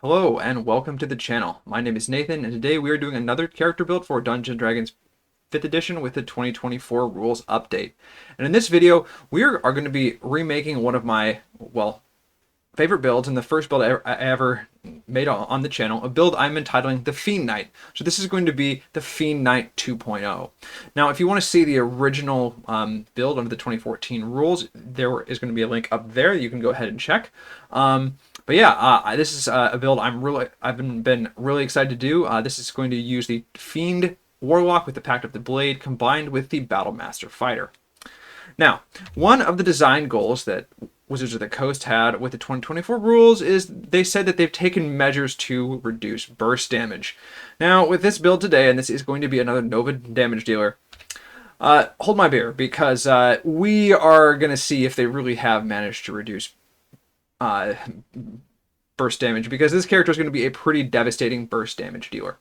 Hello and welcome to the channel. My name is Nathan and today we are doing another character build for Dungeons & Dragons 5th edition with the 2024 rules update. And in this video, we are going to be remaking one of my, favorite builds and the first build I ever made on the channel, a build I'm entitling the Fiend Knight. So this is going to be the Fiend Knight 2.0. Now, if you want to see the original build under the 2014 rules, there is going to be a link up there that you can go ahead and check. But yeah, this is a build I've been really excited to do. This is going to use the Fiend Warlock with the Pact of the Blade combined with the Battlemaster fighter. Now, one of the design goals that Wizards of the Coast had with the 2024 rules is they said that they've taken measures to reduce burst damage. Now, with this build today, and this is going to be another Nova damage dealer, hold my beer, because we are going to see if they really have managed to reduce burst damage, because this character is going to be a pretty devastating burst damage dealer.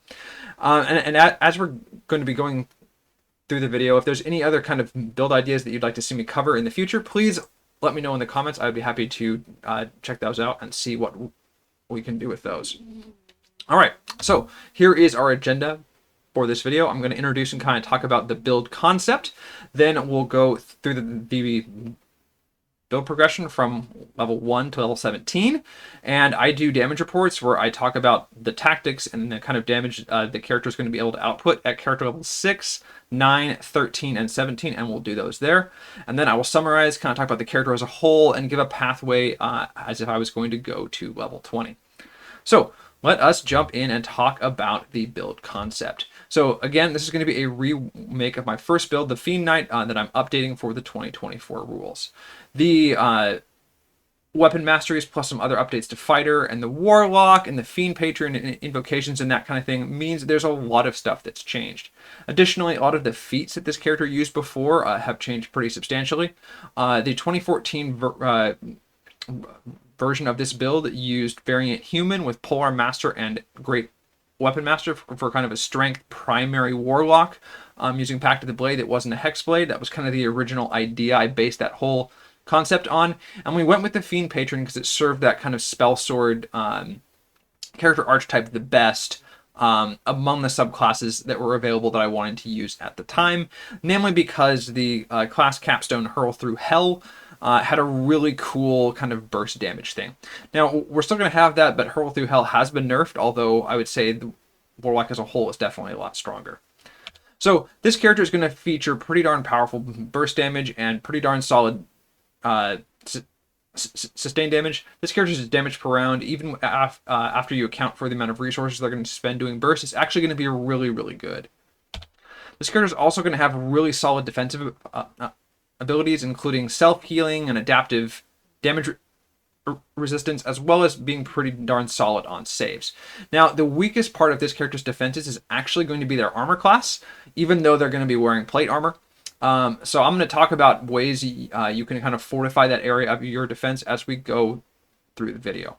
As we're going to be going through the video, if there's any other kind of build ideas that you'd like to see me cover in the future, please let me know in the comments. I would be happy to check those out and see what we can do with those. All right, so here is our agenda for this video. I'm going to introduce and kind of talk about the build concept. Then we'll go through the build progression from level 1 to level 17, and I do damage reports where I talk about the tactics and the kind of damage the character is going to be able to output at character level 6, 9, 13, and 17, and we'll do those there. And then I will summarize, kind of talk about the character as a whole, and give a pathway as if I was going to go to level 20. So let us jump in and talk about the build concept. So again, this is going to be a remake of my first build, the Fiend Knight, that I'm updating for the 2024 rules. The weapon masteries plus some other updates to fighter and the warlock and the fiend patron and invocations and that kind of thing means there's a lot of stuff that's changed. Additionally, a lot of the feats that this character used before have changed pretty substantially. The 2014 version of this build used variant human with polearm master and great weapon master for kind of a strength primary warlock, using Pact of the Blade. It wasn't a hex blade. That was kind of the original idea I based that whole concept on, and we went with the fiend patron because it served that kind of spell sword character archetype the best among the subclasses that were available that I wanted to use at the time, namely because the class capstone Hurl through Hell had a really cool kind of burst damage thing. Now, we're still going to have that, but Hurl through Hell has been nerfed, although I would say the Warlock as a whole is definitely a lot stronger. So this character is going to feature pretty darn powerful burst damage and pretty darn solid sustained damage. This character's damage per round, even after you account for the amount of resources they're going to spend doing burst, is actually going to be really, really good. This character is also going to have really solid defensive abilities, including self-healing and adaptive damage resistance, as well as being pretty darn solid on saves. Now, the weakest part of this character's defenses is actually going to be their armor class, even though they're going to be wearing plate armor. So I'm going to talk about ways you can kind of fortify that area of your defense as we go through the video.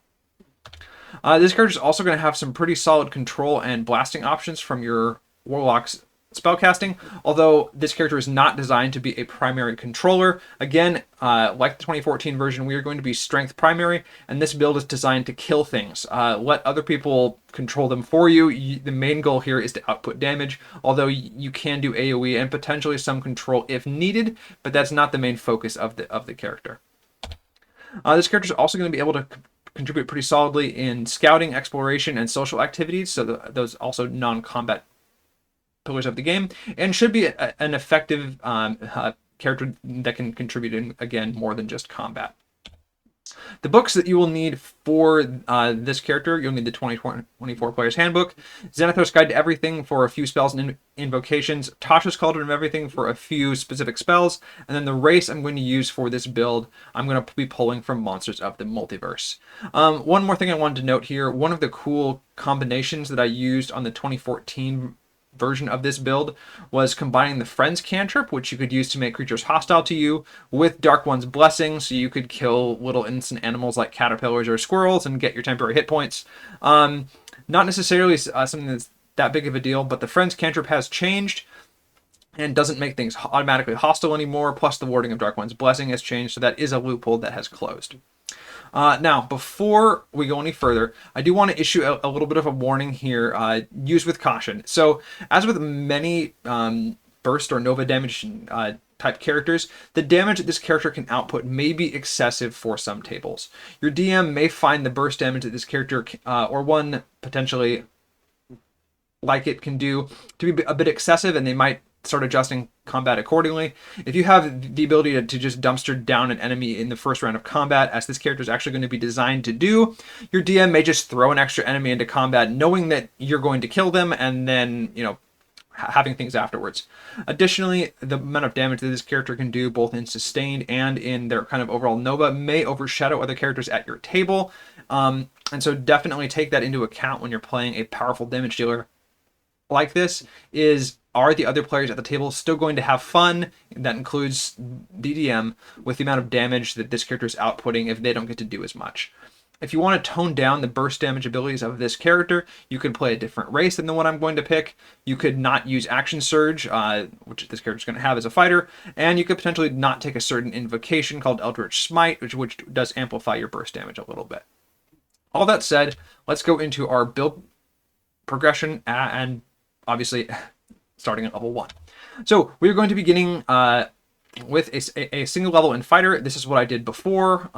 This character is also going to have some pretty solid control and blasting options from your Warlock's spellcasting, although this character is not designed to be a primary controller. Again, like the 2014 version, we are going to be strength primary, and this build is designed to kill things. Let other people control them for you. The main goal here is to output damage, although you can do AoE and potentially some control if needed, but that's not the main focus of the character. This character is also going to be able to contribute pretty solidly in scouting, exploration, and social activities, so those also non-combat pillars of the game, and should be an effective character that can contribute in, again, more than just combat. The books that you will need for this character, you'll need the 2024 Player's Handbook, Xanathos Guide to Everything for a few spells and invocations, Tasha's Cauldron of Everything for a few specific spells, and then the race I'm going to use for this build, I'm going to be pulling from Monsters of the Multiverse. One more thing I wanted to note here, one of the cool combinations that I used on the 2014 version of this build was combining the Friends cantrip, which you could use to make creatures hostile to you, with Dark One's Blessing, so you could kill little innocent animals like caterpillars or squirrels and get your temporary hit points. Not necessarily something that's that big of a deal, but the Friends cantrip has changed. and doesn't make things automatically hostile anymore. Plus, the warding of Dark One's Blessing has changed, so that is a loophole that has closed. Now, before we go any further, I do want to issue a little bit of a warning here. Use with caution. So, as with many burst or nova damage type characters, the damage that this character can output may be excessive for some tables. Your DM may find the burst damage that this character, or one potentially like it, can do to be a bit excessive, and they might start adjusting combat accordingly. If you have the ability to just dumpster down an enemy in the first round of combat, as this character is actually going to be designed to do, your DM may just throw an extra enemy into combat knowing that you're going to kill them, and then, having things afterwards. Additionally, the amount of damage that this character can do, both in sustained and in their kind of overall nova, may overshadow other characters at your table. And so definitely take that into account when you're playing a powerful damage dealer like this. Are the other players at the table still going to have fun? That includes the DM, with the amount of damage that this character is outputting if they don't get to do as much. If you want to tone down the burst damage abilities of this character, you could play a different race than the one I'm going to pick. You could not use Action Surge, which this character is going to have as a fighter, and you could potentially not take a certain invocation called Eldritch Smite, which does amplify your burst damage a little bit. All that said, let's go into our build progression, and obviously starting at level 1. So we're going to be beginning with a single level in fighter. This is what I did before,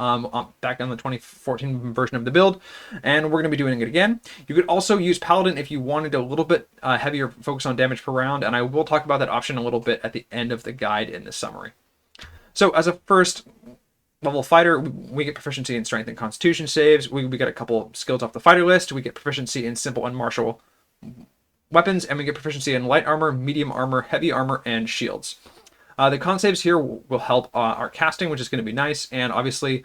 back on the 2014 version of the build, and we're going to be doing it again. You could also use Paladin if you wanted a little bit heavier focus on damage per round, and I will talk about that option a little bit at the end of the guide in the summary. So as a first level fighter, we get proficiency in strength and constitution saves. We get a couple skills off the fighter list. We get proficiency in simple and martial weapons, and we get proficiency in light armor, medium armor, heavy armor, and shields. The con saves here will help our casting, which is going to be nice, and obviously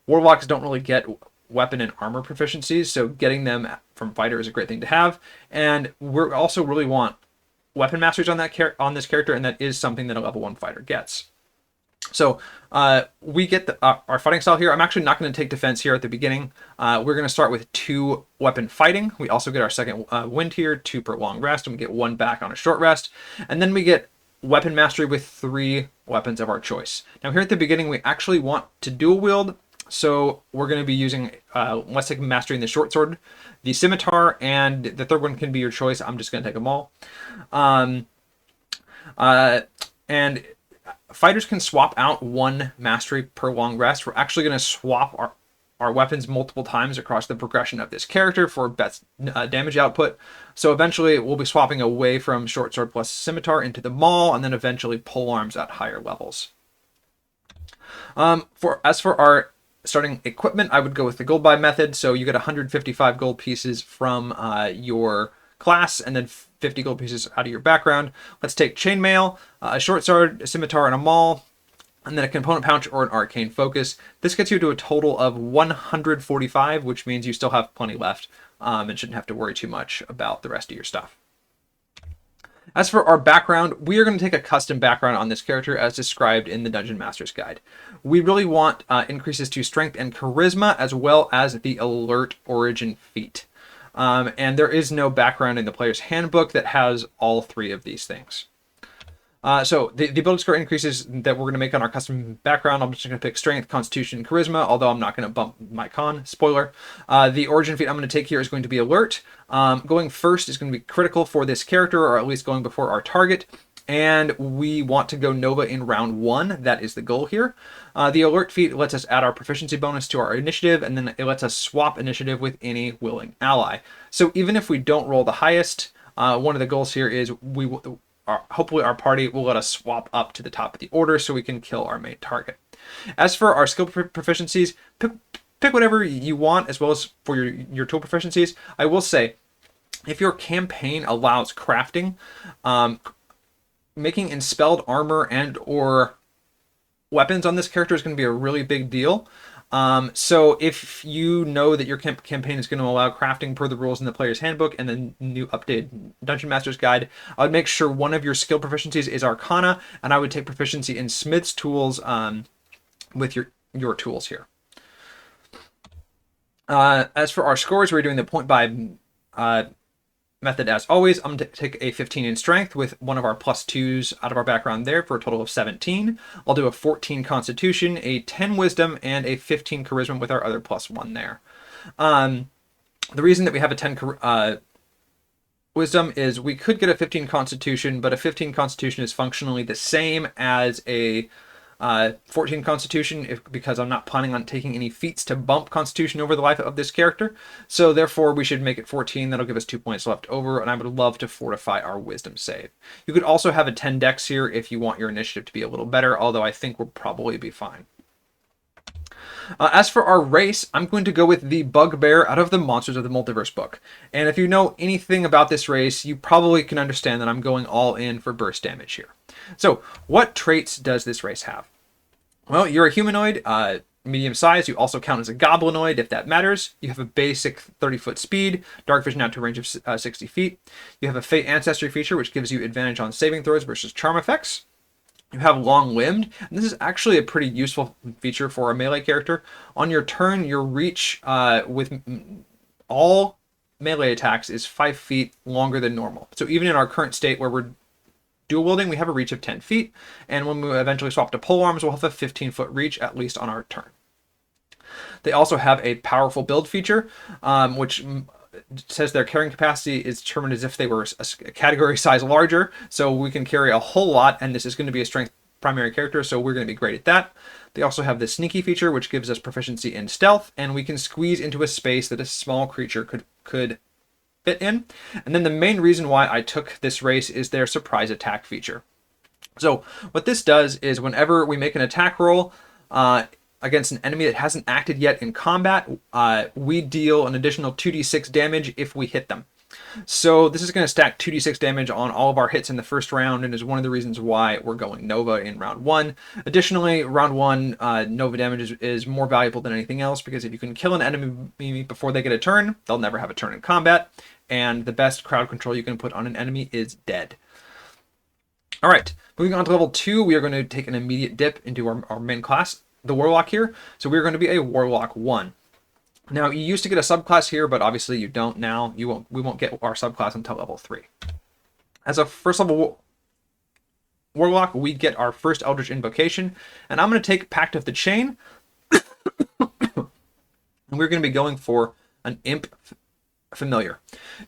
warlocks don't really get weapon and armor proficiencies, so getting them from fighter is a great thing to have. And we also really want weapon masteries on this character, and that is something that a level 1 fighter gets. So we get our fighting style here. I'm actually not going to take defense here at the beginning. We're going to start with 2 weapon fighting. We also get our second wind here, 2 per long rest, and we get 1 back on a short rest. And then we get weapon mastery with 3 weapons of our choice. Now here at the beginning, we actually want to dual wield. So we're going to be using, let's take mastery in the short sword, the scimitar, and the third one can be your choice. I'm just going to take them all. And fighters can swap out 1 mastery per long rest. We're actually going to swap our weapons multiple times across the progression of this character for best damage output. So eventually we'll be swapping away from short sword plus scimitar into the maul, and then eventually pole arms at higher levels. As for our starting equipment, I would go with the gold buy method. So you get 155 gold pieces from your class, and then 50 gold pieces out of your background. Let's take chainmail, a short sword, a scimitar, and a maul, and then a component pouch or an arcane focus. This gets you to a total of 145, which means you still have plenty left, and shouldn't have to worry too much about the rest of your stuff. As for our background, we are going to take a custom background on this character as described in the Dungeon Master's Guide. We really want increases to strength and charisma, as well as the alert origin feat. And there is no background in the player's handbook that has all 3 of these things. So the ability score increases that we're going to make on our custom background, I'm just going to pick strength, constitution, and charisma, although I'm not going to bump my con. Spoiler. The origin feat I'm going to take here is going to be alert. Going first is going to be critical for this character, or at least going before our target. And we want to go Nova in round 1. That is the goal here. The alert feat lets us add our proficiency bonus to our initiative, and then it lets us swap initiative with any willing ally. So even if we don't roll the highest, one of the goals here is hopefully our party will let us swap up to the top of the order so we can kill our main target. As for our skill proficiencies, pick whatever you want, as well as for your tool proficiencies. I will say, if your campaign allows crafting, making enspelled armor and or weapons on this character is going to be a really big deal. So if you know that your campaign is going to allow crafting per the rules in the player's handbook and the new updated Dungeon Master's Guide, I would make sure one of your skill proficiencies is Arcana, and I would take proficiency in Smith's tools with your tools here. As for our scores, we're doing the point by method, as always, I'm going to take a 15 in strength with one of our +2s out of our background there for a total of 17. I'll do a 14 constitution, a 10 wisdom, and a 15 charisma with our other +1 there. The reason that we have a 10 wisdom is we could get a 15 constitution, but a 15 constitution is functionally the same as a 14 constitution because I'm not planning on taking any feats to bump constitution over the life of this character. So therefore we should make it 14. That'll give us 2 points left over, and I would love to fortify our wisdom save. You could also have a 10 dex here if you want your initiative to be a little better, although I think we'll probably be fine. As for our race, I'm going to go with the Bugbear out of the Monsters of the Multiverse book. And if you know anything about this race, you probably can understand that I'm going all in for burst damage here. So, what traits does this race have? Well, you're a humanoid, medium size. You also count as a goblinoid, if that matters. You have a basic 30-foot speed, dark vision out to a range of 60 feet. You have a Fate Ancestry feature, which gives you advantage on saving throws versus charm effects. You have long-limbed, and this is actually a pretty useful feature for a melee character. On your turn, your reach with all melee attacks is 5 feet longer than normal. So even in our current state where we're dual wielding, we have a reach of 10 feet, and when we eventually swap to polearms, we'll have a 15-foot reach, at least on our turn. They also have a powerful build feature, which says their carrying capacity is determined as if they were a category size larger, so we can carry a whole lot, and this is going to be a strength primary character, so we're going to be great at that. They also have the sneaky feature, which gives us proficiency in stealth, and we can squeeze into a space that a small creature could fit in. And then the main reason why I took this race is their surprise attack feature. So what this does is whenever we make an attack roll against an enemy that hasn't acted yet in combat, we deal an additional 2d6 damage if we hit them. So this is going to stack 2d6 damage on all of our hits in the first round, and is one of the reasons why we're going Nova in round 1. Additionally, round 1 Nova damage is more valuable than anything else, because if you can kill an enemy before they get a turn, they'll never have a turn in combat, and the best crowd control you can put on an enemy is dead. Alright, moving on to level 2, we are going to take an immediate dip into our main class, the Warlock here. So we're going to be a Warlock 1. Now, you used to get a subclass here, but obviously you don't now. We won't get our subclass until level 3. As a first level Warlock, we get our first Eldritch Invocation, and I'm going to take Pact of the Chain, and we're going to be going for an Imp Familiar.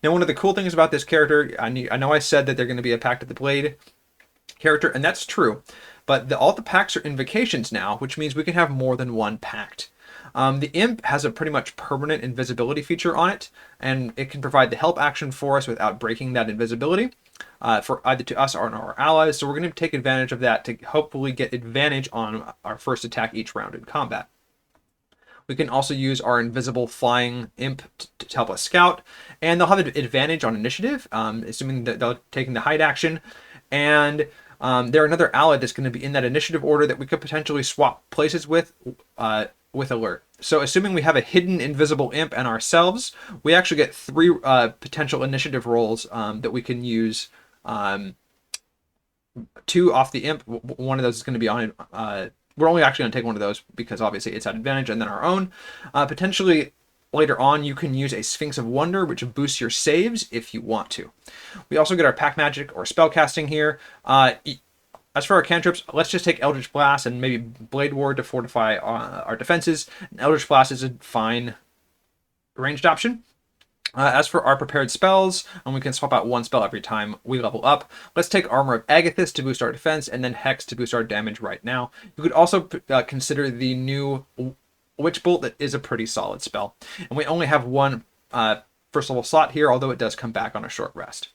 Now, one of the cool things about this character, I know I said that they're going to be a Pact of the Blade character, and that's true, but all the pacts are invocations now, which means we can have more than one pact. The Imp has a pretty much permanent invisibility feature on it, and it can provide the help action for us without breaking that invisibility for either to us or our allies. So we're going to take advantage of that to hopefully get advantage on our first attack each round in combat. We can also use our invisible flying Imp to help us scout, and they'll have an advantage on initiative, assuming that they're taking the hide action, and they're another ally that's going to be in that initiative order that we could potentially swap places with alert. So assuming we have a hidden invisible Imp and ourselves, we actually get 3 potential initiative rolls that we can use. 2 off the Imp. One of those is going to be on we're only actually going to take one of those because obviously it's at advantage, and then our own. Potentially later on, you can use a Sphinx of Wonder, which boosts your saves if you want to. We also get our Pack Magic or Spellcasting here. As for our cantrips, let's just take Eldritch Blast and maybe Blade Ward to fortify our defenses. Eldritch Blast is a fine ranged option. As for our prepared spells, and we can swap out 1 spell every time we level up. Let's take Armor of Agathis to boost our defense, and then Hex to boost our damage right now. You could also consider the new Witch Bolt. That is a pretty solid spell. And we only have 1 first level slot here, although it does come back on a short rest.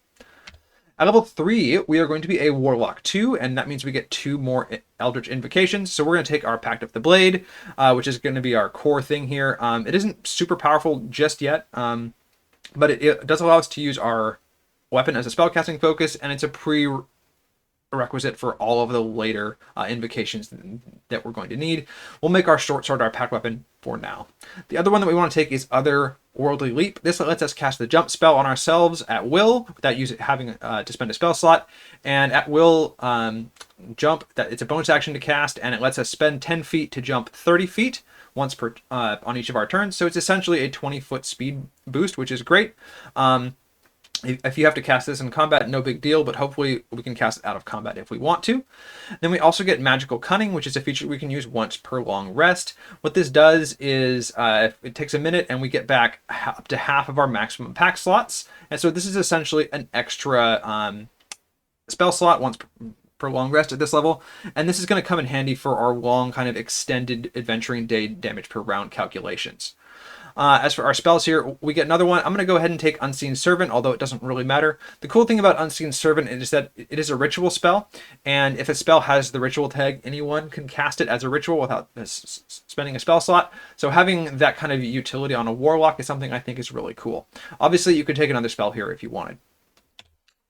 At level 3, we are going to be a Warlock 2, and that means we get 2 more Eldritch Invocations. So we're going to take our Pact of the Blade, which is going to be our core thing here. It isn't super powerful just yet, but it does allow us to use our weapon as a spellcasting focus, and it's a prerequisite for all of the later invocations that we're going to need. We'll make our short sword our pack weapon for now. The other one that we want to take is Otherworldly Leap. This lets us cast the jump spell on ourselves at will without having to spend a spell slot, and at will jump, that it's a bonus action to cast, and it lets us spend 10 feet to jump 30 feet once per on each of our turns. So it's essentially a 20-foot speed boost, which is great. If you have to cast this in combat, no big deal, but hopefully we can cast it out of combat if we want to. Then we also get Magical Cunning, which is a feature we can use once per long rest. What this does is it takes a minute and we get back up to half of our maximum pack slots. And so this is essentially an extra spell slot once per long rest at this level. And this is going to come in handy for our long kind of extended adventuring day damage per round calculations. As for our spells here, we get another one. I'm going to go ahead and take Unseen Servant, although it doesn't really matter. The cool thing about Unseen Servant is that it is a ritual spell, and if a spell has the ritual tag, anyone can cast it as a ritual without spending a spell slot. So having that kind of utility on a Warlock is something I think is really cool. Obviously, you could take another spell here if you wanted.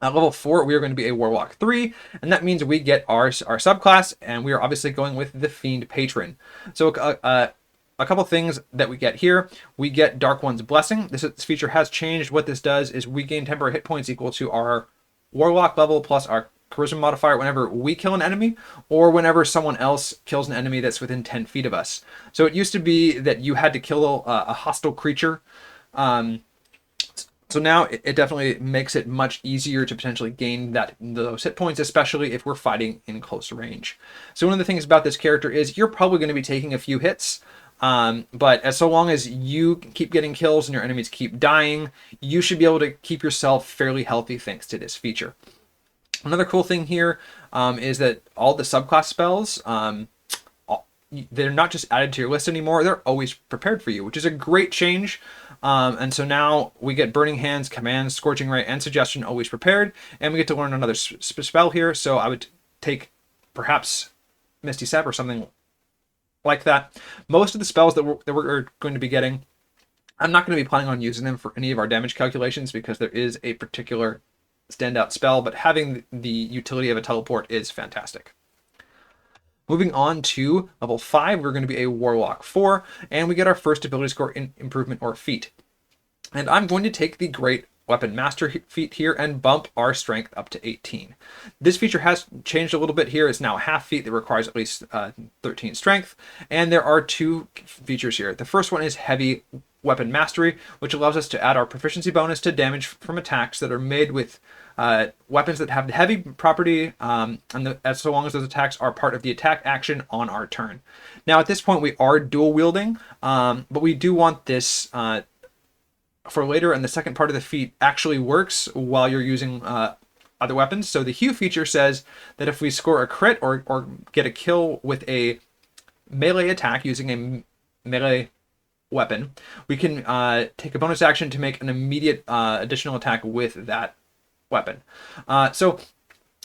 At level 4, we are going to be a Warlock 3, and that means we get our subclass, and we are obviously going with the Fiend Patron. So a couple things that we get here. We get Dark One's Blessing. This feature has changed. What this does is we gain temporary hit points equal to our Warlock level plus our Charisma modifier whenever we kill an enemy, or whenever someone else kills an enemy that's within 10 feet of us. So it used to be that you had to kill a hostile creature. So now it definitely makes it much easier to potentially gain those hit points, especially if we're fighting in close range. So one of the things about this character is you're probably going to be taking a few hits. But as so long as you keep getting kills and your enemies keep dying, you should be able to keep yourself fairly healthy thanks to this feature. Another cool thing here is that all the subclass spells, they're not just added to your list anymore, they're always prepared for you, which is a great change. And so now we get Burning Hands, Command, Scorching Ray, and Suggestion always prepared, and we get to learn another spell here. So I would take perhaps Misty Step or something like that. Most of the spells that we're going to be getting, I'm not going to be planning on using them for any of our damage calculations because there is a particular standout spell, but having the utility of a teleport is fantastic. Moving on to level 5, we're going to be a Warlock 4, and we get our first ability score improvement or feat. And I'm going to take the Great Weapon Master feat here and bump our strength up to 18. This feature has changed a little bit here. It's now a half feat that requires at least 13 strength. And there are two features here. The first one is Heavy Weapon Mastery, which allows us to add our proficiency bonus to damage from attacks that are made with weapons that have the heavy property, as so long as those attacks are part of the attack action on our turn. Now at this point we are dual wielding, but we do want this for later, and the second part of the feat actually works while you're using other weapons. So the Hue feature says that if we score a crit or get a kill with a melee attack using a melee weapon, we can take a bonus action to make an immediate additional attack with that weapon. So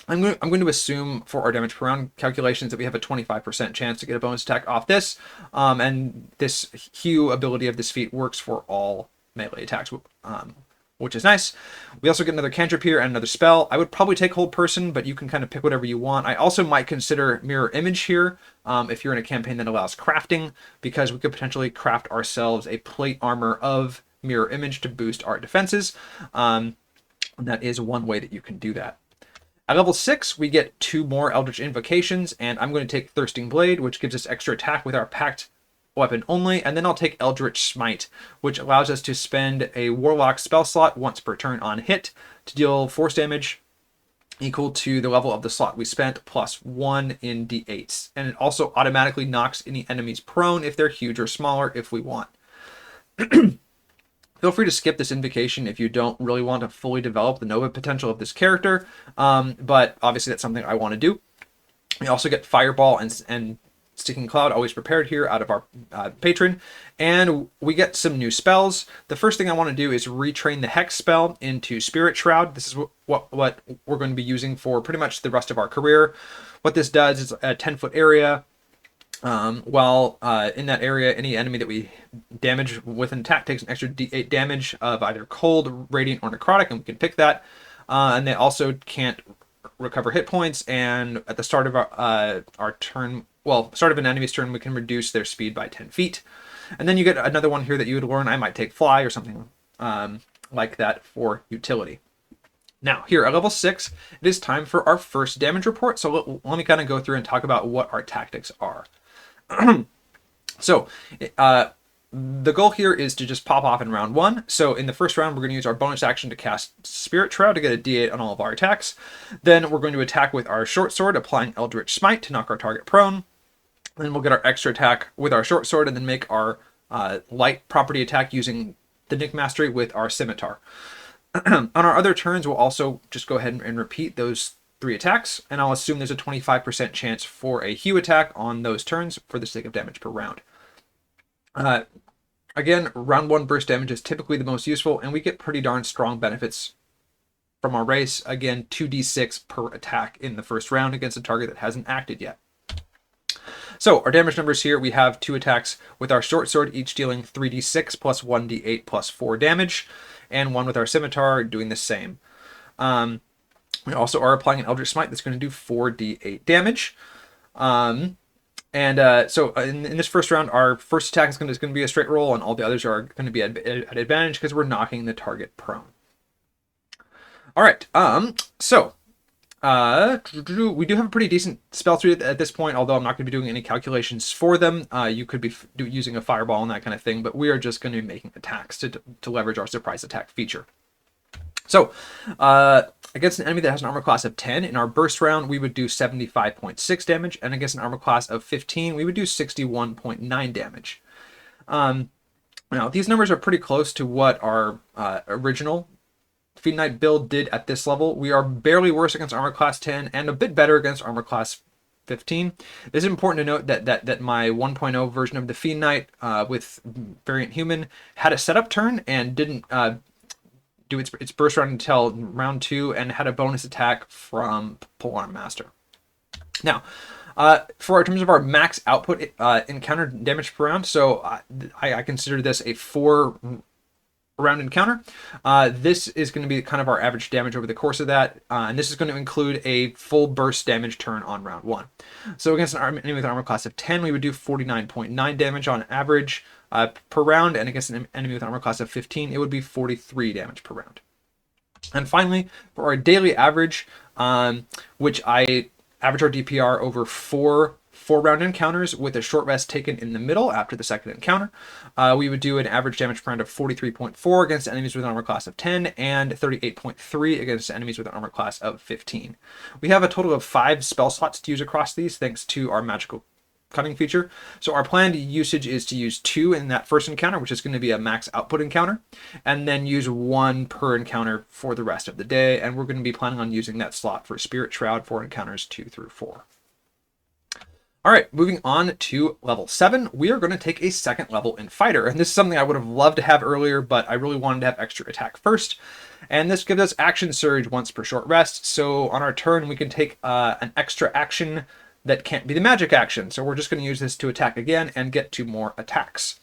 I'm going to assume for our damage per round calculations that we have a 25% chance to get a bonus attack off this, and this Hue ability of this feat works for all melee attacks, which is nice. We also get another cantrip here and another spell. I would probably take Hold Person, but you can kind of pick whatever you want. I also might consider Mirror Image here if you're in a campaign that allows crafting, because we could potentially craft ourselves a plate armor of Mirror Image to boost our defenses. And that is one way that you can do that. At level 6, we get 2 more Eldritch Invocations, and I'm going to take Thirsting Blade, which gives us extra attack with our Pact weapon only, and then I'll take Eldritch Smite, which allows us to spend a Warlock spell slot once per turn on hit to deal force damage equal to the level of the slot we spent plus 1 in d8s. And it also automatically knocks any enemies prone if they're huge or smaller if we want. Feel free to skip this invocation if you don't really want to fully develop the Nova potential of this character, but obviously that's something I want to do. We also get Fireball and Sticking Cloud always prepared here out of our patron, and we get some new spells. The first thing I want to do is retrain the Hex spell into Spirit Shroud. This is what we're going to be using for pretty much the rest of our career. What this does is a 10-foot area. While in that area, any enemy that we damage with an attack takes an extra d8 damage of either cold, radiant, or necrotic, and we can pick that. And they also can't recover hit points, and at the start of our turn, start of an enemy's turn, we can reduce their speed by 10 feet. And then you get another one here that you would learn. I might take Fly or something like that for utility. Now, here at level 6, it is time for our first damage report. So let me kind of go through and talk about what our tactics are. So, the goal here is to just pop off in round 1. So in the first round, we're going to use our bonus action to cast Spirit Shroud to get a d8 on all of our attacks. Then we're going to attack with our short sword, applying Eldritch Smite to knock our target prone. Then we'll get our extra attack with our short sword and then make our light property attack using the Nick Mastery with our scimitar. On our other turns, we'll also just go ahead and repeat those 3 attacks, and I'll assume there's a 25% chance for a Hue attack on those turns for the sake of damage per round. Again, round 1 burst damage is typically the most useful, and we get pretty darn strong benefits from our race. Again, 2d6 per attack in the first round against a target that hasn't acted yet. So our damage numbers here, we have 2 attacks with our short sword, each dealing 3d6 plus 1d8 plus 4 damage, and 1 with our scimitar doing the same. We also are applying an Eldritch Smite that's going to do 4d8 damage. So in this first round, our first attack is going to be a straight roll, and all the others are going to be at advantage because we're knocking the target prone. All right, we do have a pretty decent spell tree at this point, although I'm not going to be doing any calculations for them. You could be using a fireball and that kind of thing, but we are just going to be making attacks to leverage our surprise attack feature. So, against an enemy that has an armor class of 10, in our burst round, we would do 75.6 damage, and against an armor class of 15, we would do 61.9 damage. Now, these numbers are pretty close to what our original Fiend Knight build did at this level. We are barely worse against armor class 10 and a bit better against armor class 15. It is important to note that my 1.0 version of the Fiend Knight with variant human had a setup turn and didn't do its burst round until round 2 and had a bonus attack from Polearm Master. Now, in terms of our max output encounter damage per round, so I consider this a 4 round encounter. This is going to be kind of our average damage over the course of that, and this is going to include a full burst damage turn on round 1. So against an enemy with an armor class of 10, we would do 49.9 damage on average per round, and against an enemy with an armor class of 15, it would be 43 damage per round. And finally, for our daily average, which I average our DPR over 4 round encounters with a short rest taken in the middle after the second encounter, we would do an average damage per round of 43.4 against enemies with an armor class of 10 and 38.3 against enemies with an armor class of 15. We have a total of 5 spell slots to use across these thanks to our magical cutting feature. So our planned usage is to use 2 in that first encounter, which is going to be a max output encounter, and then use 1 per encounter for the rest of the day, and we're going to be planning on using that slot for Spirit Shroud for encounters 2 through 4. All right, moving on to level 7, we are going to take a second level in Fighter, and this is something I would have loved to have earlier, but I really wanted to have extra attack first, and this gives us Action Surge once per short rest, so on our turn we can take an extra action that can't be the magic action, so we're just going to use this to attack again and get 2 more attacks.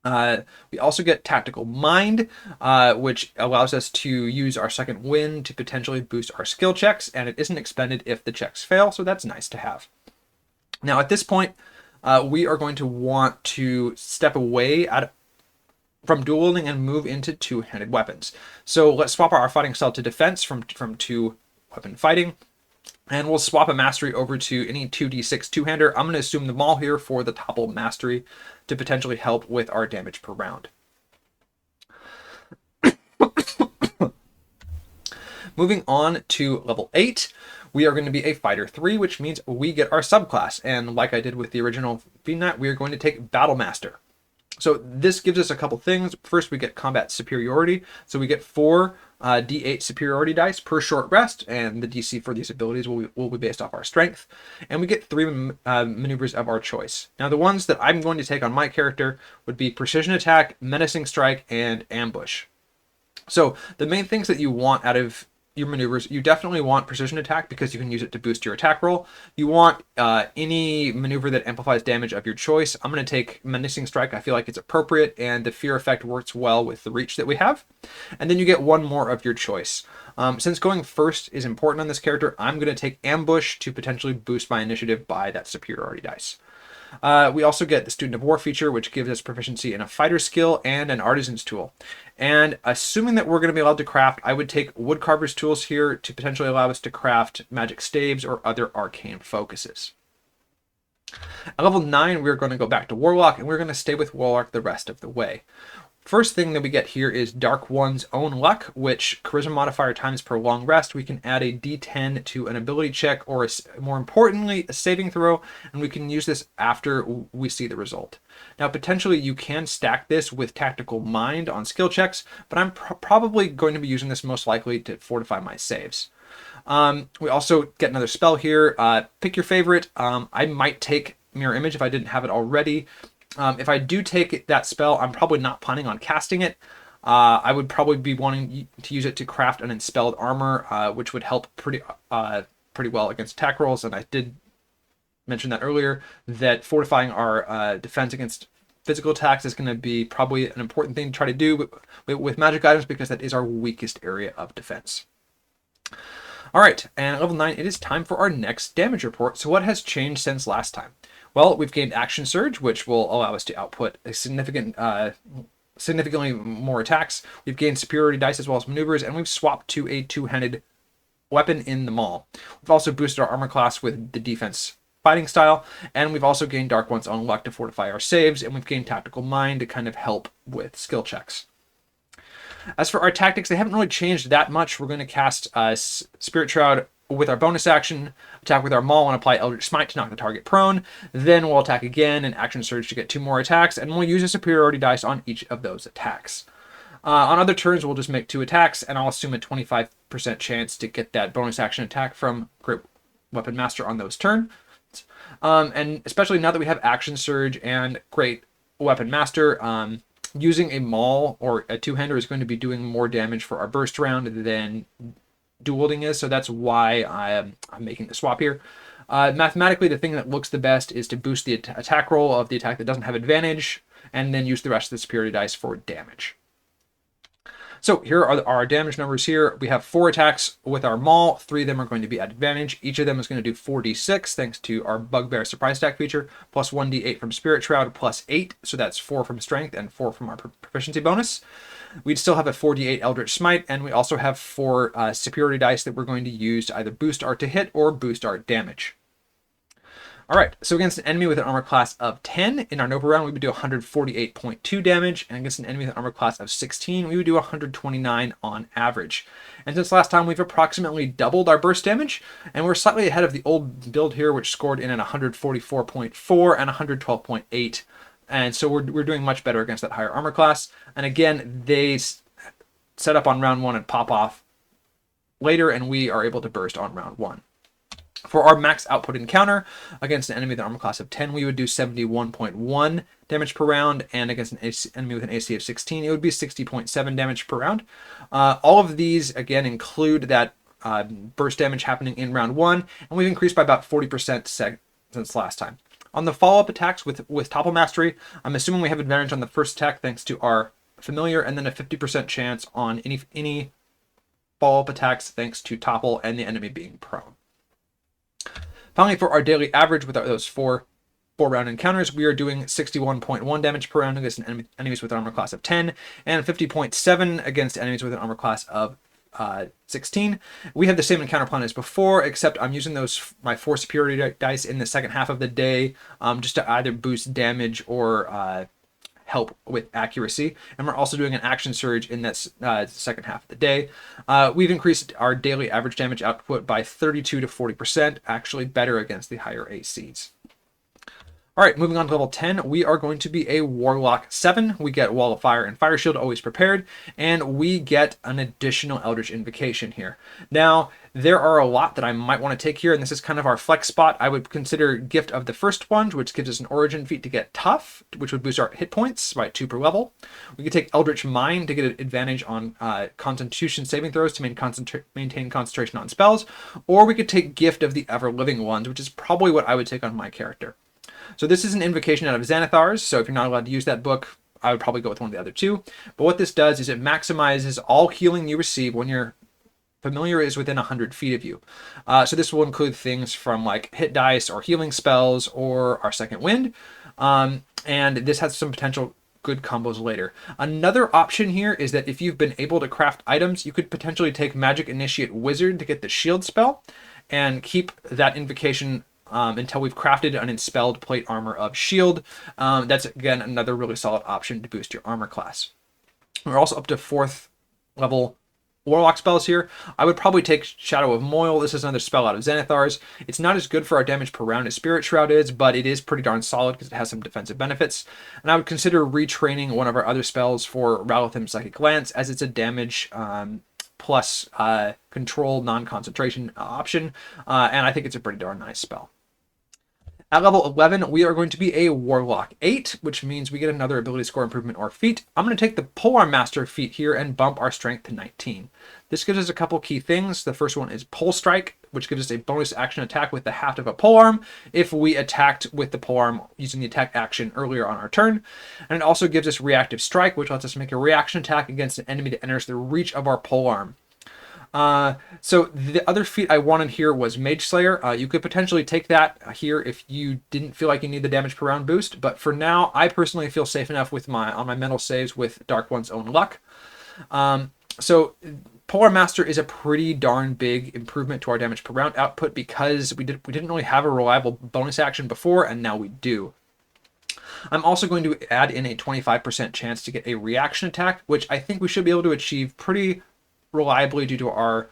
We also get Tactical Mind, which allows us to use our second wind to potentially boost our skill checks, and it isn't expended if the checks fail, so that's nice to have. Now at this point, we are going to want to step away from dual wielding and move into 2-handed weapons. So let's swap our fighting style to defense from 2-weapon fighting. And we'll swap a mastery over to any 2d6 two-hander. I'm going to assume the Maul here for the topple mastery to potentially help with our damage per round. Moving on to level 8, we are going to be a Fighter 3, which means we get our subclass. And like I did with the original Fiend Knight, we are going to take Battlemaster. So this gives us a couple things. First, we get combat superiority. So we get 4 d8 superiority dice per short rest, and the DC for these abilities will be based off our strength. And we get 3 maneuvers of our choice. Now, the ones that I'm going to take on my character would be Precision Attack, Menacing Strike, and Ambush. So the main things that you want out of your maneuvers, you definitely want Precision Attack because you can use it to boost your attack roll. You want any maneuver that amplifies damage of your choice. I'm going to take Menacing Strike. I feel like it's appropriate, and the fear effect works well with the reach that we have. And then you get 1 more of your choice. Since going first is important on this character, I'm going to take Ambush to potentially boost my initiative by that superiority dice. We also get the Student of War feature, which gives us proficiency in a fighter skill and an artisan's tool. And assuming that we're going to be allowed to craft, I would take Woodcarver's tools here to potentially allow us to craft magic staves or other arcane focuses. At level 9, we're going to go back to Warlock, and we're going to stay with Warlock the rest of the way. First thing that we get here is Dark One's Own Luck, which charisma modifier times per long rest. We can add a d10 to an ability check, or more importantly, a saving throw, and we can use this after we see the result. Now, potentially you can stack this with Tactical Mind on skill checks, but I'm probably going to be using this most likely to fortify my saves. We also get another spell here. Pick your favorite. I might take Mirror Image if I didn't have it already. If I do take that spell, I'm probably not planning on casting it. I would probably be wanting to use it to craft an Enspelled Armor, which would help pretty well against attack rolls. And I did mention that earlier, that fortifying our defense against physical attacks is going to be probably an important thing to try to do with magic items, because that is our weakest area of defense. All right, and at level 9, it is time for our next damage report. So what has changed since last time? Well, we've gained Action Surge, which will allow us to output a significantly more attacks. We've gained Superiority Dice as well as Maneuvers, and we've swapped to a two-handed weapon in the Maul. We've also boosted our armor class with the defense fighting style, and we've also gained Dark One's Own Luck to fortify our saves, and we've gained Tactical Mind to kind of help with skill checks. As for our tactics, they haven't really changed that much. We're going to cast Spirit Shroud with our bonus action, attack with our Maul, and apply Eldritch Smite to knock the target prone. Then we'll attack again and Action Surge to get 2 more attacks, and we'll use a superiority dice on each of those attacks. On other turns, we'll just make 2 attacks, and I'll assume a 25% chance to get that bonus action attack from Great Weapon Master on those turns. And especially now that we have Action Surge and Great Weapon Master, using a Maul or a two-hander is going to be doing more damage for our burst round than dual wielding is, so that's why I'm making the swap here. Mathematically, the thing that looks the best is to boost the attack roll of the attack that doesn't have advantage, and then use the rest of the superiority dice for damage. So here are our damage numbers here. We have 4 attacks with our Maul. 3 of them are going to be at advantage. Each of them is going to do 4d6 thanks to our Bugbear Surprise Attack feature, plus 1d8 from Spirit Shroud, plus 8, so that's 4 from Strength and 4 from our proficiency bonus. We'd still have a 4d8 Eldritch Smite, and we also have 4 superiority dice that we're going to use to either boost our to hit or boost our damage. Alright, so against an enemy with an armor class of 10, in our Nova round, we would do 148.2 damage, and against an enemy with an armor class of 16, we would do 129 on average. And since last time, we've approximately doubled our burst damage, and we're slightly ahead of the old build here, which scored in at 144.4 and 112.8. And so we're doing much better against that higher armor class. And again, they set up on round 1 and pop off later, and we are able to burst on round 1. For our max output encounter, against an enemy with an armor class of 10, we would do 71.1 damage per round, and against an enemy with an AC of 16, it would be 60.7 damage per round. All of these, again, include that burst damage happening in round 1, and we've increased by about 40% since last time. On the follow-up attacks with Topple Mastery, I'm assuming we have advantage on the first attack thanks to our Familiar, and then a 50% chance on any follow-up attacks thanks to Topple and the enemy being prone. Finally, for our daily average with those 4 round encounters, we are doing 61.1 damage per round against enemies with an armor class of 10, and 50.7 against enemies with an armor class of 16. We have the same encounter plan as before, except I'm using my 4 superiority dice in the second half of the day, just to either boost damage or help with accuracy. And we're also doing an Action Surge in that second half of the day. We've increased our daily average damage output by 32 to 40%, actually better against the higher ACs. All right, moving on to level 10, we are going to be a Warlock 7. We get Wall of Fire and Fire Shield always prepared, and we get an additional Eldritch Invocation here. Now, there are a lot that I might want to take here, and this is kind of our flex spot. I would consider Gift of the First One, which gives us an Origin feat to get Tough, which would boost our hit points by 2 per level. We could take Eldritch Mind to get an advantage on Constitution saving throws to maintain concentration on spells, or we could take Gift of the Ever-Living Ones, which is probably what I would take on my character. So this is an invocation out of Xanathar's, so if you're not allowed to use that book, I would probably go with one of the other 2. But what this does is it maximizes all healing you receive when your Familiar is within 100 feet of you. So this will include things from like hit dice or healing spells or our Second Wind. And this has some potential good combos later. Another option here is that if you've been able to craft items, you could potentially take Magic Initiate Wizard to get the shield spell and keep that invocation until we've crafted an Enspelled Plate Armor of Shield. That's, again, another really solid option to boost your armor class. We're also up to 4th level Warlock spells here. I would probably take Shadow of Moil. This is another spell out of Xanathar's. It's not as good for our damage per round as Spirit Shroud is, but it is pretty darn solid because it has some defensive benefits. And I would consider retraining one of our other spells for Ralathim Psychic Lance, as it's a damage plus control non-concentration option, and I think it's a pretty darn nice spell. At level 11, we are going to be a Warlock 8, which means we get another ability score improvement or feat. I'm going to take the Polearm Master feat here and bump our strength to 19. This gives us a couple key things. The first one is Pole Strike, which gives us a bonus action attack with the haft of a polearm if we attacked with the polearm using the attack action earlier on our turn. And it also gives us Reactive Strike, which lets us make a reaction attack against an enemy that enters the reach of our polearm. So the other feat I wanted here was Mage Slayer. You could potentially take that here if you didn't feel like you need the damage per round boost, but for now, I personally feel safe enough with on my mental saves with Dark One's Own Luck. So Polearm Master is a pretty darn big improvement to our damage per round output because we didn't really have a reliable bonus action before, and now we do. I'm also going to add in a 25% chance to get a reaction attack, which I think we should be able to achieve pretty reliably due to our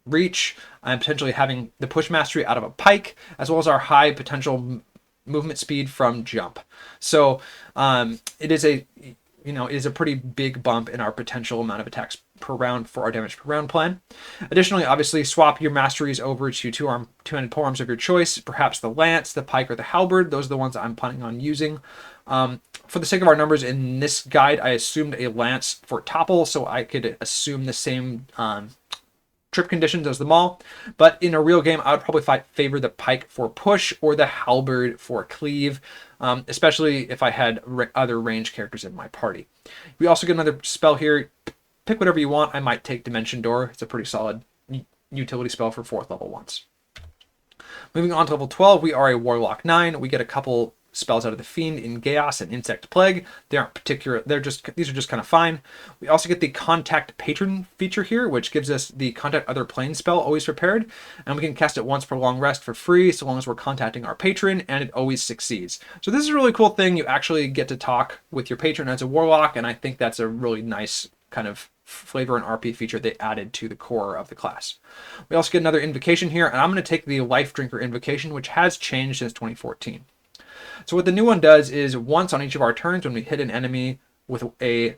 reach and potentially having the push mastery out of a pike, as well as our high potential movement speed from jump. So it is a pretty big bump in our potential amount of attacks per round for our damage per round plan. Additionally, obviously, swap your masteries over to two-handed polearms of your choice, perhaps the lance, the pike, or the halberd. Those are the ones I'm planning on using. For the sake of our numbers in this guide, I assumed a lance for topple, so I could assume the same trip conditions as the maul. But in a real game, I would probably favor the pike for push or the halberd for cleave, especially if I had other range characters in my party. We also get another spell here. Pick whatever you want. I might take Dimension Door. It's a pretty solid utility spell for 4th level ones. Moving on to level 12, we are a Warlock 9. We get a couple spells out of the Fiend in Chaos and Insect Plague. They aren't particular. These are just kind of fine. We also get the Contact Patron feature here, which gives us the Contact Other Plane spell always prepared, and we can cast it once per long rest for free, so long as we're contacting our patron, and it always succeeds. So this is a really cool thing. You actually get to talk with your patron as a Warlock, and I think that's a really nice kind of flavor and RP feature they added to the core of the class. We also get another invocation here, and I'm going to take the Life Drinker invocation, which has changed since 2014. So what the new one does is once on each of our turns, when we hit an enemy with an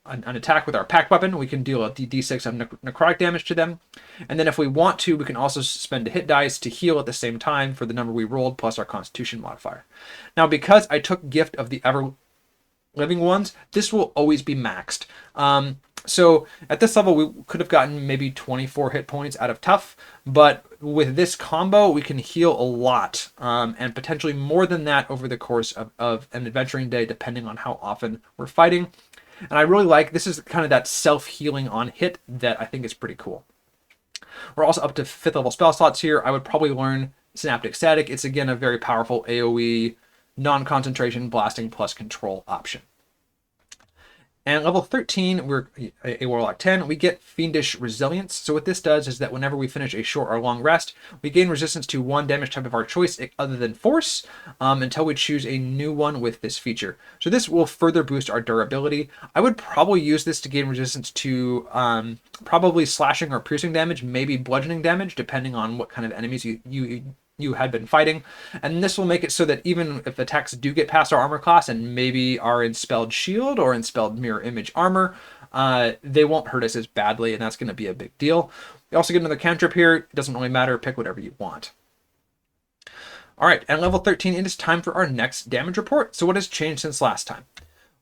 attack with our pact weapon, we can deal a d6 of necrotic damage to them. And then if we want to, we can also spend a hit dice to heal at the same time for the number we rolled plus our constitution modifier. Now, because I took Gift of the Ever Living Ones, this will always be maxed. So at this level, we could have gotten maybe 24 hit points out of Tough, but with this combo, we can heal a lot, and potentially more than that over the course of an adventuring day, depending on how often we're fighting. And I really like, this is kind of that self-healing on hit that I think is pretty cool. We're also up to 5th level spell slots here. I would probably learn Synaptic Static. It's, again, a very powerful AoE, non-concentration, blasting plus control option. And level 13, we're a Warlock 10, we get Fiendish Resilience. So what this does is that whenever we finish a short or long rest, we gain resistance to one damage type of our choice other than Force, until we choose a new one with this feature. So this will further boost our durability. I would probably use this to gain resistance to probably slashing or piercing damage, maybe bludgeoning damage, depending on what kind of enemies you had been fighting. And this will make it so that even if attacks do get past our armor class and maybe our Enspelled Shield or Enspelled Mirror Image armor, they won't hurt us as badly, and that's going to be a big deal. We also get another cantrip here. It doesn't really matter. Pick whatever you want. All right, at level 13, it is time for our next damage report. So what has changed since last time?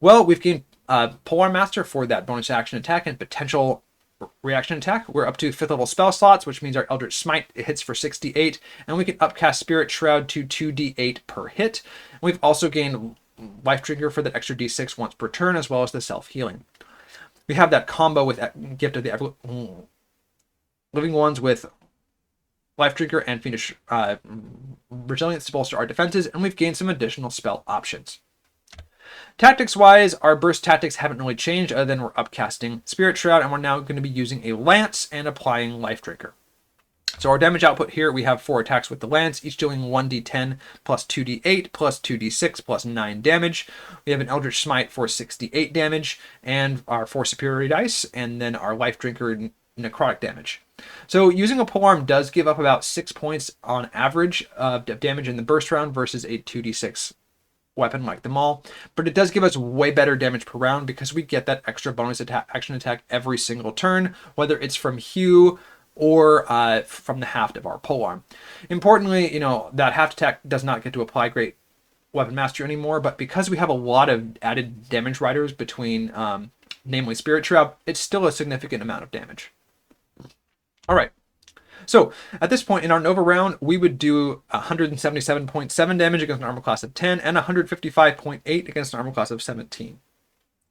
Well, we've gained Polearm Master for that bonus action attack and potential reaction attack. We're up to 5th level spell slots, which means our Eldritch Smite hits for 68, and we can upcast Spirit Shroud to 2d8 per hit. And we've also gained Life Trigger for that extra d6 once per turn, as well as the self-healing. We have that combo with Gift of the Ever Living Ones with Life Trigger and Fiendish Resilience to bolster our defenses, and we've gained some additional spell options. Tactics-wise, our burst tactics haven't really changed other than we're upcasting Spirit Shroud, and we're now going to be using a Lance and applying Life Drinker. So our damage output here, we have 4 attacks with the lance, each dealing 1d10 plus 2d8 plus 2d6 plus 9 damage. We have an Eldritch Smite for 68 damage, and our 4 superiority dice, and then our Life Drinker necrotic damage. So using a polearm does give up about 6 points on average of damage in the burst round versus a 2d6 weapon like the Maul, but it does give us way better damage per round because we get that extra bonus action attack every single turn, whether it's from Hugh or from the haft of our polearm. Importantly, that haft attack does not get to apply great weapon mastery anymore, but because we have a lot of added damage riders between, namely Spirit Shroud, it's still a significant amount of damage. All right. So at this point in our Nova round, we would do 177.7 damage against an armor class of 10 and 155.8 against an armor class of 17.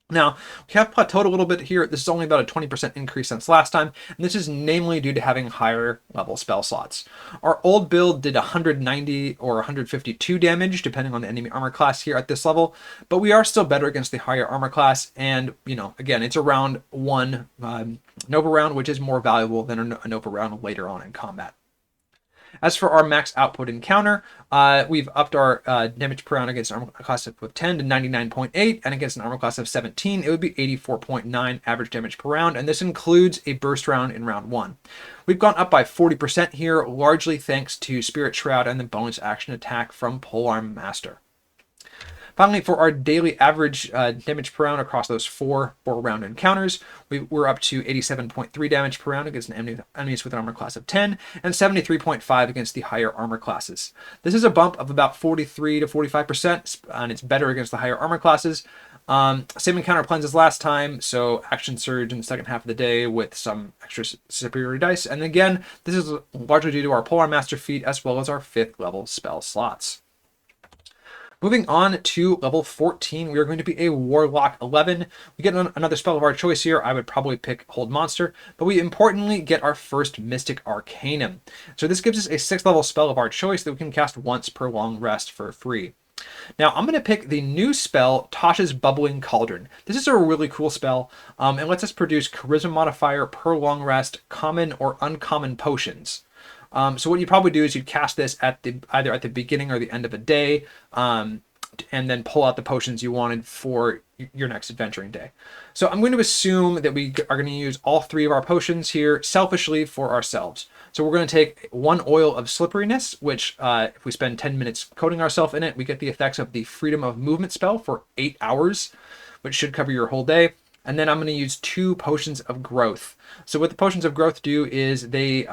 Now, we have plateaued a little bit here. This is only about a 20% increase since last time, and this is namely due to having higher level spell slots. Our old build did 190 or 152 damage, depending on the enemy armor class here at this level, but we are still better against the higher armor class, and, again, it's a round 1 Nova round, which is more valuable than a Nova round later on in combat. As for our max output encounter, we've upped our damage per round against an armor class of 10 to 99.8, and against an armor class of 17, it would be 84.9 average damage per round, and this includes a burst round in round 1. We've gone up by 40% here, largely thanks to Spirit Shroud and the bonus action attack from Polearm Master. Finally, for our daily average damage per round across those 4 round encounters, we're up to 87.3 damage per round against enemies with an armor class of 10, and 73.5 against the higher armor classes. This is a bump of about 43 to 45%, and it's better against the higher armor classes. Same encounter plans as last time, so Action Surge in the second half of the day with some extra superiority dice. And again, this is largely due to our Polearm Master feat as well as our 5th level spell slots. Moving on to level 14, we are going to be a Warlock 11. We get another spell of our choice here. I would probably pick Hold Monster, but we importantly get our first Mystic Arcanum. So this gives us a 6th level spell of our choice that we can cast once per long rest for free. Now, I'm going to pick the new spell, Tasha's Bubbling Cauldron. This is a really cool spell. It lets us produce Charisma modifier per long rest, common or uncommon potions. So what you'd probably do is you'd cast this either at the beginning or the end of a day, and then pull out the potions you wanted for your next adventuring day. So I'm going to assume that we are going to use all 3 of our potions here selfishly for ourselves. So we're going to take 1 oil of slipperiness, which if we spend 10 minutes coating ourselves in it, we get the effects of the Freedom of Movement spell for 8 hours, which should cover your whole day. And then I'm going to use 2 potions of growth. So what the potions of growth do is they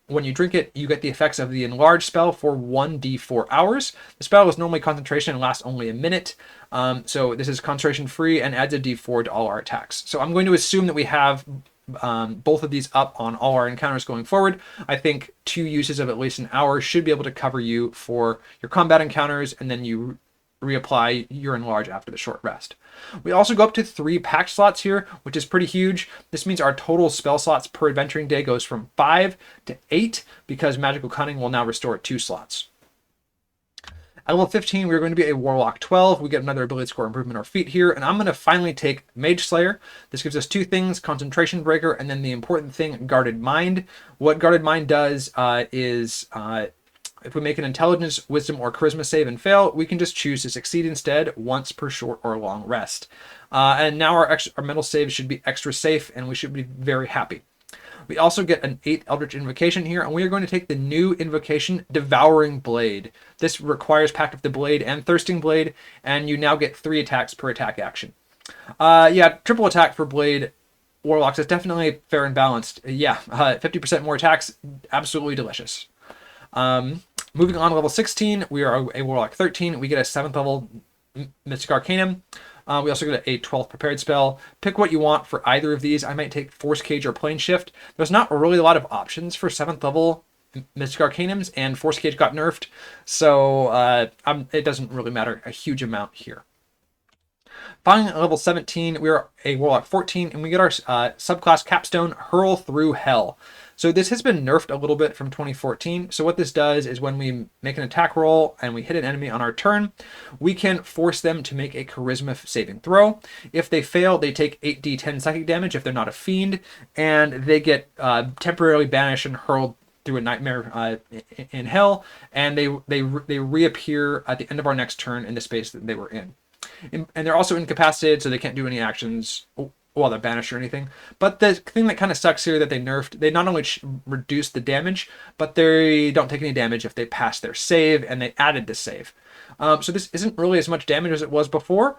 when you drink it, you get the effects of the Enlarge spell for 1d4 hours. The spell is normally concentration and lasts only a minute. So this is concentration free and adds a d4 to all our attacks. So I'm going to assume that we have both of these up on all our encounters going forward. I think 2 uses of at least an hour should be able to cover you for your combat encounters, and then you reapply your Enlarge after the short rest. We also go up to 3 pact slots here, which is pretty huge. This means our total spell slots per adventuring day goes from 5 to 8 because Magical Cunning will now restore 2 slots. At level 15, we're going to be a Warlock 12. We get another ability score improvement or feat here, and I'm going to finally take Mage Slayer. This gives us 2 things, Concentration Breaker, and then the important thing, Guarded Mind. What Guarded Mind does is if we make an Intelligence, Wisdom, or Charisma save and fail, we can just choose to succeed instead once per short or long rest. And now our mental saves should be extra safe, and we should be very happy. We also get an 8th Eldritch Invocation here, and we are going to take the new invocation, Devouring Blade. This requires Pact of the Blade and Thirsting Blade, and you now get 3 attacks per attack action. Yeah, triple attack for Blade Warlocks is definitely fair and balanced. 50% more attacks, absolutely delicious. Moving on to level 16, we are a Warlock 13. We get a 7th level Mystic Arcanum. We also get a 12th prepared spell. Pick what you want for either of these. I might take Force Cage or Plane Shift. There's not really a lot of options for 7th level Mystic Arcanums, and Force Cage got nerfed, so it doesn't really matter a huge amount here. Finally, at level 17, we are a Warlock 14, and we get our subclass capstone, Hurl through Hell. So this has been nerfed a little bit from 2014. So what this does is when we make an attack roll and we hit an enemy on our turn, we can force them to make a charisma saving throw. If they fail, they take 8d10 psychic damage if they're not a fiend, and they get temporarily banished and hurled through a nightmare in Hell, and they reappear at the end of our next turn in the space that they were in. And they're also incapacitated, so they can't do any actions while they're banished or anything. But the thing that kind of sucks here that they nerfed, they not only reduced the damage, but they don't take any damage if they pass their save, and they added the save. So this isn't really as much damage as it was before.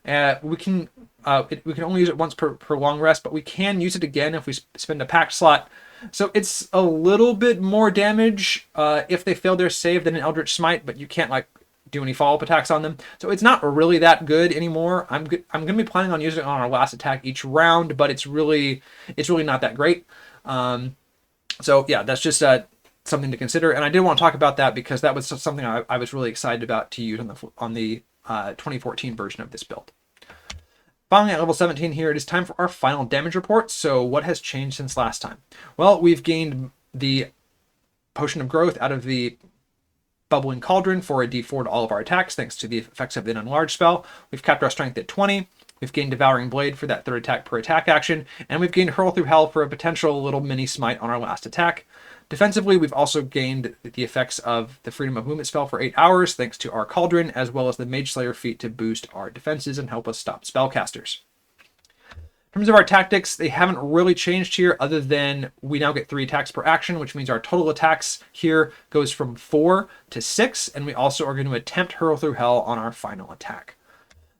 We can only use it once per long rest, but we can use it again if we spend a pact slot. So it's a little bit more damage if they fail their save than an Eldritch Smite, but you can't like do any follow-up attacks on them. So it's not really that good anymore. I'm going to be planning on using it on our last attack each round, but it's really not that great. So yeah, that's just something to consider. And I did want to talk about that because that was something I was really excited about to use on the 2014 version of this build. Finally, at level 17 here, it is time for our final damage report. So what has changed since last time? Well, we've gained the Potion of Growth out of the Bubbling Cauldron for a d4 to all of our attacks, thanks to the effects of the Enlarge spell. We've kept our strength at 20. We've gained Devouring Blade for that third attack per attack action, and we've gained Hurl through Hell for a potential little mini smite on our last attack. Defensively, we've also gained the effects of the Freedom of Movement spell for 8 hours, thanks to our Cauldron, as well as the Mage Slayer feat to boost our defenses and help us stop spellcasters. In terms of our tactics, they haven't really changed here other than we now get 3 attacks per action, which means our total attacks here goes from 4 to 6, and we also are going to attempt Hurl through Hell on our final attack.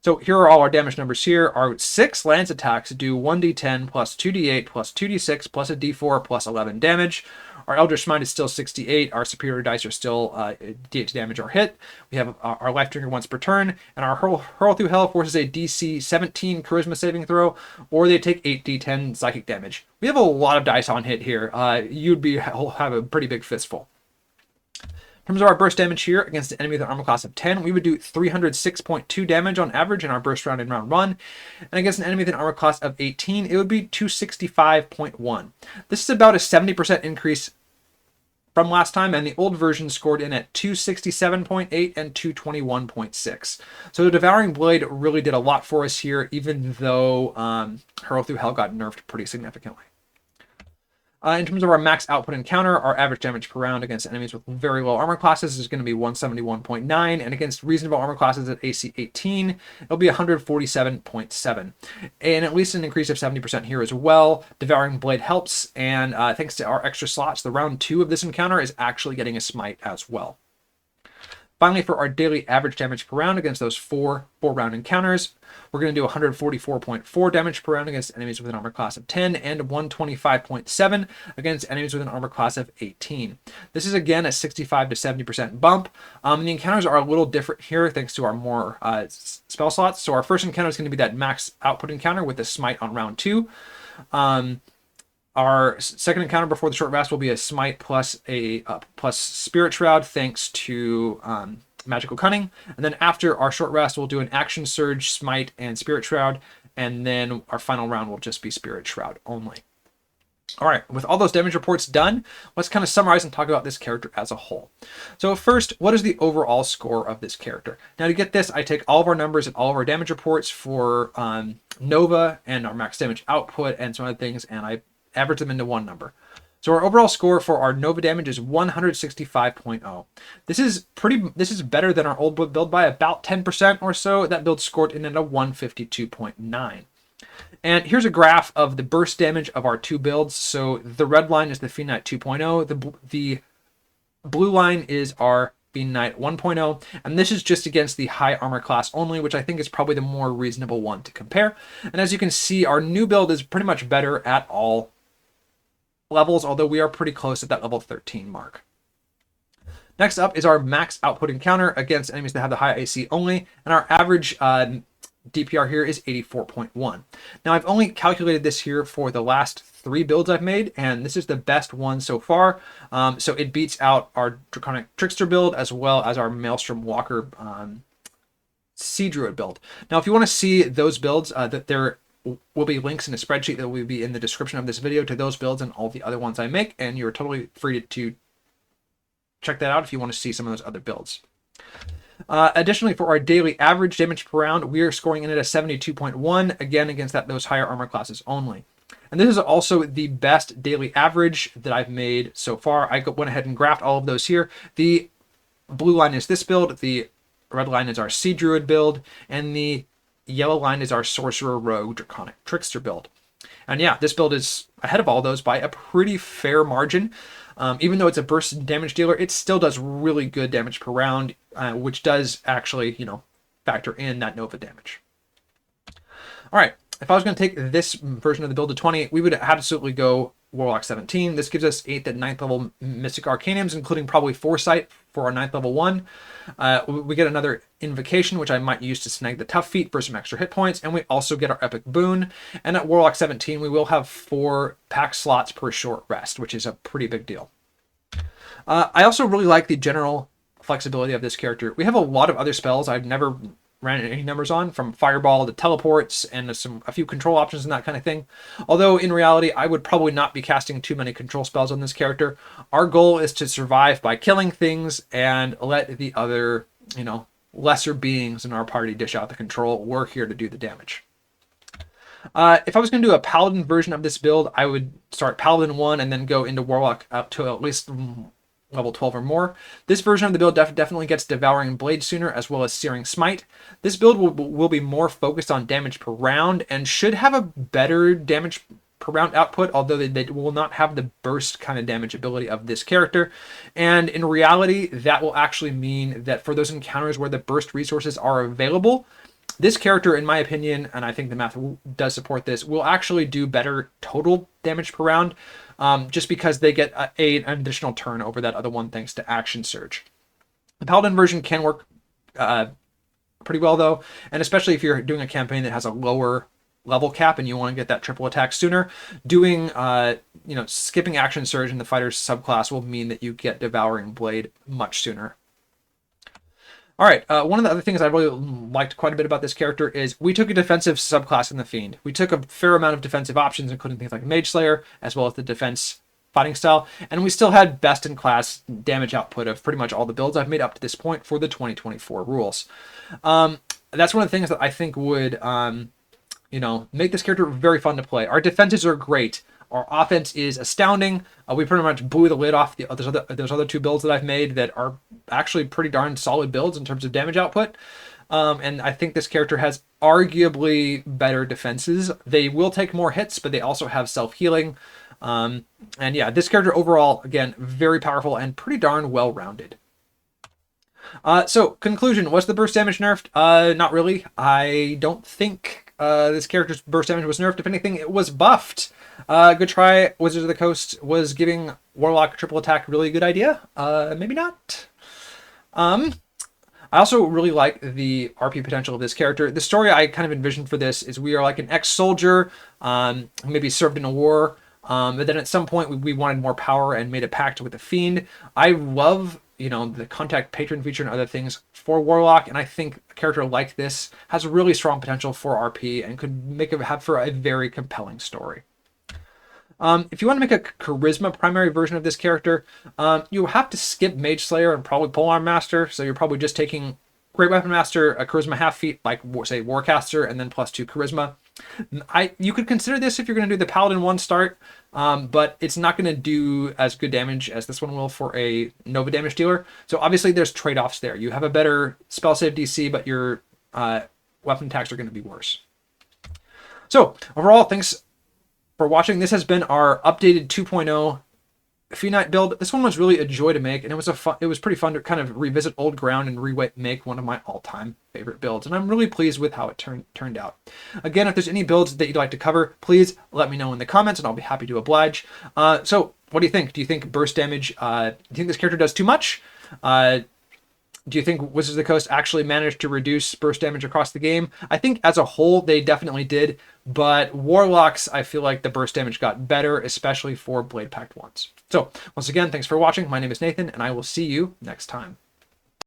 So here are all our damage numbers here. Our 6 lance attacks do 1d10 plus 2d8 plus 2d6 plus a d4 plus 11 damage. Our Eldritch Smite is still 68. Our superior dice are still d8 to damage or hit. We have our Life Drinker once per turn, and our Hurl through Hell forces a DC 17 Charisma saving throw, or they take 8d10 psychic damage. We have a lot of dice on hit here. You'd have a pretty big fistful. In terms of our burst damage here against an enemy with an armor class of 10, we would do 306.2 damage on average in our burst round in round 1. And against an enemy with an armor class of 18, it would be 265.1. This is about a 70% increase from last time, and the old version scored in at 267.8 and 221.6. So the Devouring Blade really did a lot for us here, even though Hurl through Hell got nerfed pretty significantly. In terms of our max output encounter, our average damage per round against enemies with very low armor classes is going to be 171.9, and against reasonable armor classes at AC 18, it'll be 147.7. And at least an increase of 70% here as well. Devouring Blade helps, and thanks to our extra slots, the round 2 of this encounter is actually getting a smite as well. Finally, for our daily average damage per round against those 4 round encounters, we're going to do 144.4 damage per round against enemies with an armor class of 10 and 125.7 against enemies with an armor class of 18. This is again a 65 to 70% bump. The encounters are a little different here thanks to our more spell slots. So our first encounter is going to be that max output encounter with a smite on round 2. Our second encounter before the short rest will be a smite plus Spirit Shroud thanks to Magical Cunning. And then after our short rest, we'll do an Action Surge, Smite, and Spirit Shroud. And then our final round will just be Spirit Shroud only. All right, with all those damage reports done, let's kind of summarize and talk about this character as a whole. So first, what is the overall score of this character? Now to get this, I take all of our numbers and all of our damage reports for Nova and our max damage output and some other things, and I average them into one number. So our overall score for our Nova damage is 165.0. This is better than our old build by about 10% or so. That build scored in at a 152.9. And here's a graph of the burst damage of our 2 builds. So the red line is the Fiend Knight 2.0. The blue line is our Fiend Knight 1.0, and this is just against the high armor class only, which I think is probably the more reasonable one to compare. And as you can see, our new build is pretty much better at all levels, although we are pretty close at that level 13 mark. Next up is our max output encounter against enemies that have the high AC only, and our average DPR here is 84.1. Now I've only calculated this here for the last 3 builds I've made, and this is the best one so far. So it beats out our Draconic Trickster build as well as our Maelstrom Walker Sea Druid build. Now if you want to see those builds, there will be links in a spreadsheet that will be in the description of this video to those builds and all the other ones I make, and you're totally free to check that out if you want to see some of those other builds. Additionally, for our daily average damage per round, we are scoring in at a 72.1, again against those higher armor classes only. And this is also the best daily average that I've made so far. I went ahead and graphed all of those here. The blue line is this build, the red line is our Sea Druid build, and the yellow line is our Sorcerer Rogue Draconic Trickster build. And yeah, this build is ahead of all those by a pretty fair margin. Even though it's a burst damage dealer, it still does really good damage per round, which does actually, factor in that Nova damage. All right, if I was going to take this version of the build to 20, we would absolutely go Warlock 17. This gives us 8th and 9th level Mystic Arcaniums, including probably Foresight for our 9th level one. We get another Invocation, which I might use to snag the Tough Feat for some extra hit points, and we also get our Epic Boon. And at Warlock 17, we will have 4 pack slots per short rest, which is a pretty big deal. I also really like the general flexibility of this character. We have a lot of other spells I've never ran any numbers on, from Fireball to Teleports and a few control options and that kind of thing. Although in reality, I would probably not be casting too many control spells on this character. Our goal is to survive by killing things and let the other, lesser beings in our party dish out the control. We're here to do the damage. If I was going to do a Paladin version of this build, I would start Paladin 1 and then go into Warlock up to at least level 12 or more. This version of the build definitely gets Devouring Blade sooner, as well as Searing Smite. This build will be more focused on damage per round and should have a better damage per round output, although they will not have the burst kind of damage ability of this character. And in reality, that will actually mean that for those encounters where the burst resources are available, this character, in my opinion, and I think the math does support this, will actually do better total damage per round, just because they get an additional turn over that other one thanks to Action Surge. The Paladin version can work pretty well, though, and especially if you're doing a campaign that has a lower level cap and you want to get that triple attack sooner, doing, skipping Action Surge in the Fighter's subclass will mean that you get Devouring Blade much sooner. All right, one of the other things I really liked quite a bit about this character is we took a defensive subclass in the Fiend. We took a fair amount of defensive options, including things like Mage Slayer, as well as the defense fighting style, and we still had best-in-class damage output of pretty much all the builds I've made up to this point for the 2024 rules. That's one of the things that I think would, make this character very fun to play. Our defenses are great. Our offense is astounding. We pretty much blew the lid off those other 2 builds that I've made that are actually pretty darn solid builds in terms of damage output. And I think this character has arguably better defenses. They will take more hits, but they also have self-healing. And yeah, this character overall, again, very powerful and pretty darn well-rounded. So, conclusion, was the burst damage nerfed? Not really. I don't think this character's burst damage was nerfed. If anything, it was buffed. Good try. Wizards of the Coast was giving Warlock triple attack really a good idea. Maybe not. I also really like the RP potential of this character. The story I kind of envisioned for this is we are like an ex-soldier who maybe served in a war, but then at some point we wanted more power and made a pact with the Fiend. I love the contact patron feature and other things for Warlock, and I think a character like this has really strong potential for RP and could have for a very compelling story. If you want to make a Charisma primary version of this character, you have to skip Mage Slayer and probably Polearm Master, so you're probably just taking Great Weapon Master, a Charisma half feat, like, say, Warcaster, and then +2 Charisma. You could consider this if you're going to do the Paladin 1 start, but it's not going to do as good damage as this one will for a Nova damage dealer. So obviously there's trade-offs there. You have a better spell save DC, but your weapon attacks are going to be worse. So overall, thanks for watching. This has been our updated 2.0 Fiend Knight build. This one was really a joy to make, and it was pretty fun to kind of revisit old ground and remake one of my all-time favorite builds, and I'm really pleased with how it turned out. Again, if there's any builds that you'd like to cover, please let me know in the comments, and I'll be happy to oblige. So what do you think? Do you think burst damage, do you think this character does too much? Do you think Wizards of the Coast actually managed to reduce burst damage across the game? I think as a whole, they definitely did, but Warlocks, I feel like the burst damage got better, especially for Blade Pact ones. So, once again, thanks for watching. My name is Nathan, and I will see you next time.